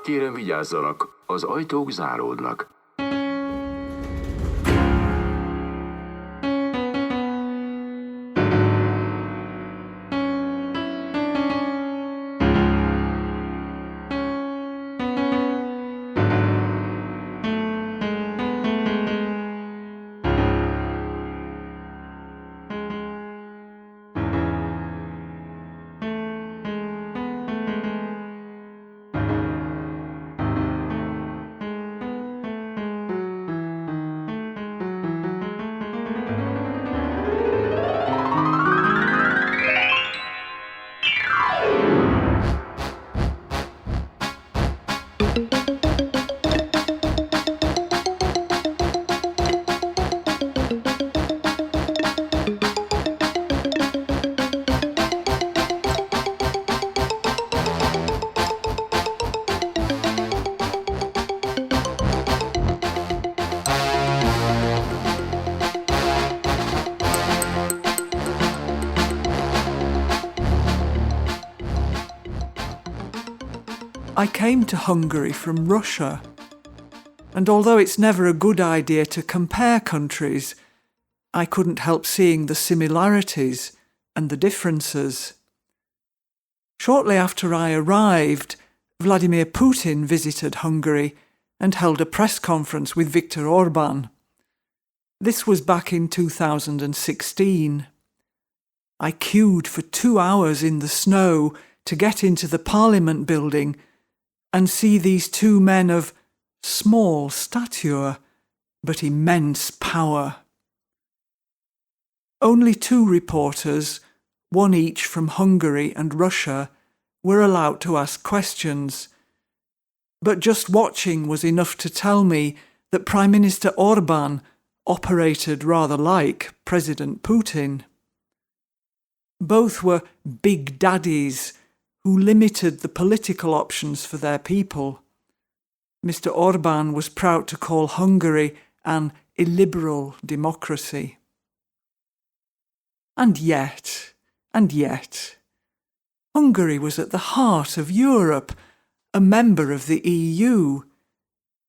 Kérem vigyázzanak, az ajtók záródnak. I came to Hungary from Russia, and although it's never a good idea to compare countries, I couldn't help seeing the similarities and the differences. Shortly after I arrived, Vladimir Putin visited Hungary and held a press conference with Viktor Orbán. This was back in 2016. I queued for 2 hours in the snow to get into the Parliament building and see these two men of small stature but immense power. Only 2 reporters, one each from Hungary and Russia, were allowed to ask questions, but just watching was enough to tell me that Prime Minister Orbán operated rather like President Putin. Both were big daddies who limited the political options for their people. Mr. Orbán was proud to call Hungary an illiberal democracy. And yet, Hungary was at the heart of Europe, a member of the EU.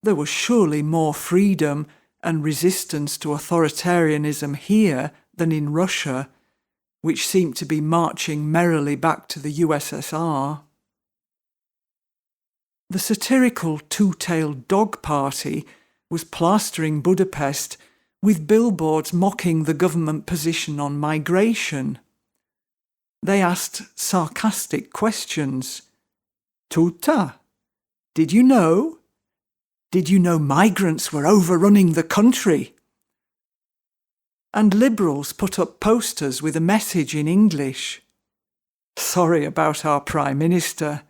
There was surely more freedom and resistance to authoritarianism here than in Russia, which seemed to be marching merrily back to the USSR. The satirical two-tailed dog party was plastering Budapest with billboards mocking the government position on migration. They asked sarcastic questions. Tuta, did you know? Did you know migrants were overrunning the country? And Liberals put up posters with a message in English. Sorry about our Prime Minister.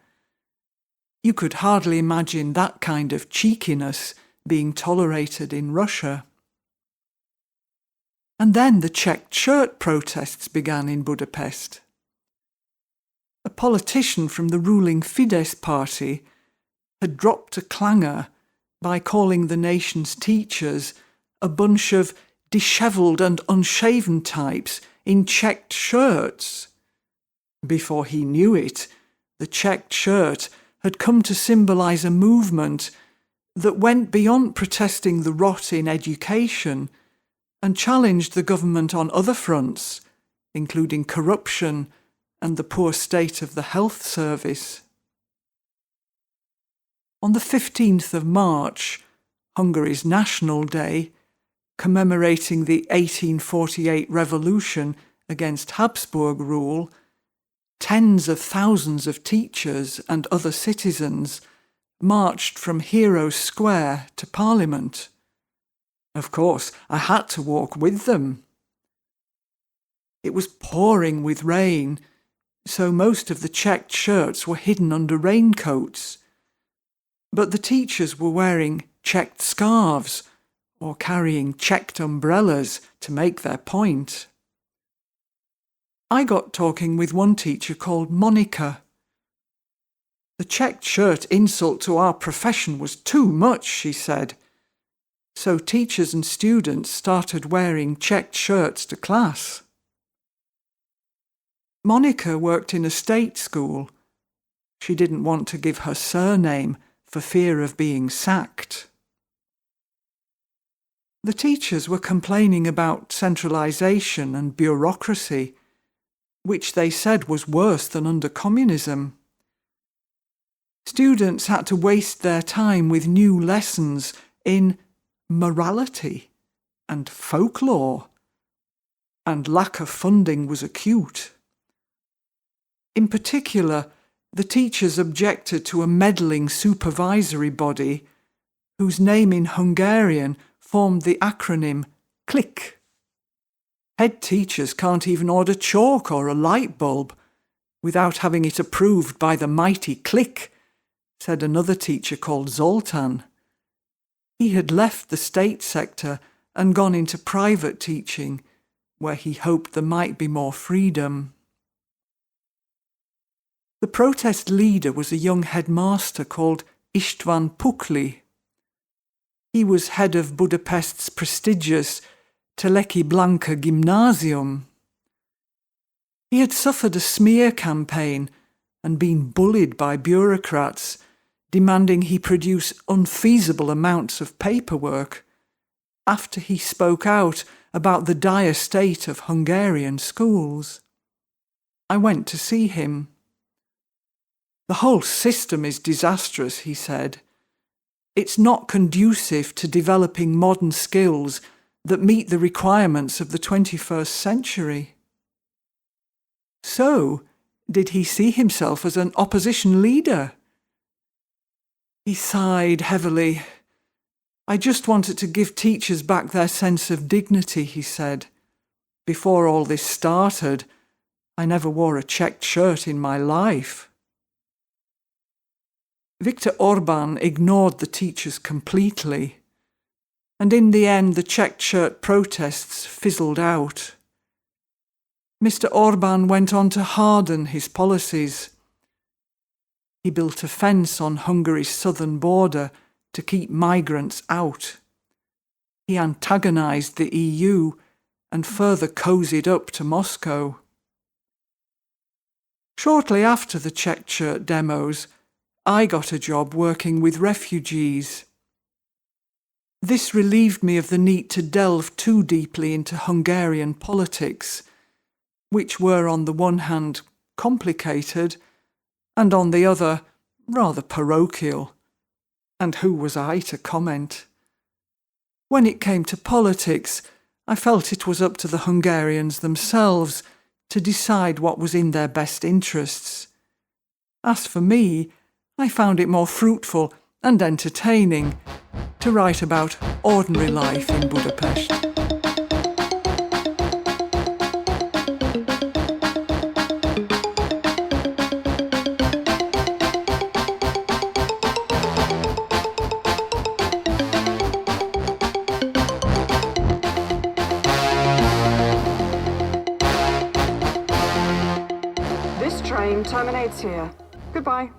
You could hardly imagine that kind of cheekiness being tolerated in Russia. And then the checked shirt protests began in Budapest. A politician from the ruling Fidesz party had dropped a clanger by calling the nation's teachers a bunch of dishevelled and unshaven types in checked shirts. Before he knew it, the checked shirt had come to symbolise a movement that went beyond protesting the rot in education and challenged the government on other fronts, including corruption and the poor state of the health service. On the 15th of March, Hungary's National Day, commemorating the 1848 revolution against Habsburg rule, tens of thousands of teachers and other citizens marched from Hero Square to Parliament. Of course, I had to walk with them. It was pouring with rain, so most of the checked shirts were hidden under raincoats. But the teachers were wearing checked scarves or carrying checked umbrellas to make their point. I got talking with one teacher called Monica. The checked shirt insult to our profession was too much, she said. So teachers and students started wearing checked shirts to class. Monica worked in a state school. She didn't want to give her surname, for fear of being sacked. The teachers were complaining about centralisation and bureaucracy, which they said was worse than under communism. Students had to waste their time with new lessons in morality and folklore, and lack of funding was acute. In particular, the teachers objected to a meddling supervisory body whose name in Hungarian formed the acronym CLICK. Head teachers can't even order chalk or a light bulb without having it approved by the mighty CLICK, said another teacher called Zoltan. He had left the state sector and gone into private teaching, where he hoped there might be more freedom. The protest leader was a young headmaster called István Pukli. He was head of Budapest's prestigious Teleki Blanka Gymnasium. He had suffered a smear campaign and been bullied by bureaucrats, demanding he produce unfeasible amounts of paperwork, after he spoke out about the dire state of Hungarian schools. I went to see him. "The whole system is disastrous," he said. "It's not conducive to developing modern skills that meet the requirements of the 21st century." So, did he see himself as an opposition leader? He sighed heavily. "I just wanted to give teachers back their sense of dignity," he said. "Before all this started, I never wore a checked shirt in my life." Viktor Orbán ignored the teachers completely, and in the end the checked shirt protests fizzled out. Mr. Orbán went on to harden his policies. He built a fence on Hungary's southern border to keep migrants out. He antagonised the EU and further cozied up to Moscow. Shortly after the checked shirt demos, I got a job working with refugees. This relieved me of the need to delve too deeply into Hungarian politics, which were on the one hand complicated and on the other rather parochial. And who was I to comment? When it came to politics, I felt it was up to the Hungarians themselves to decide what was in their best interests. As for me, I found it more fruitful and entertaining to write about ordinary life in Budapest. This train terminates here. Goodbye.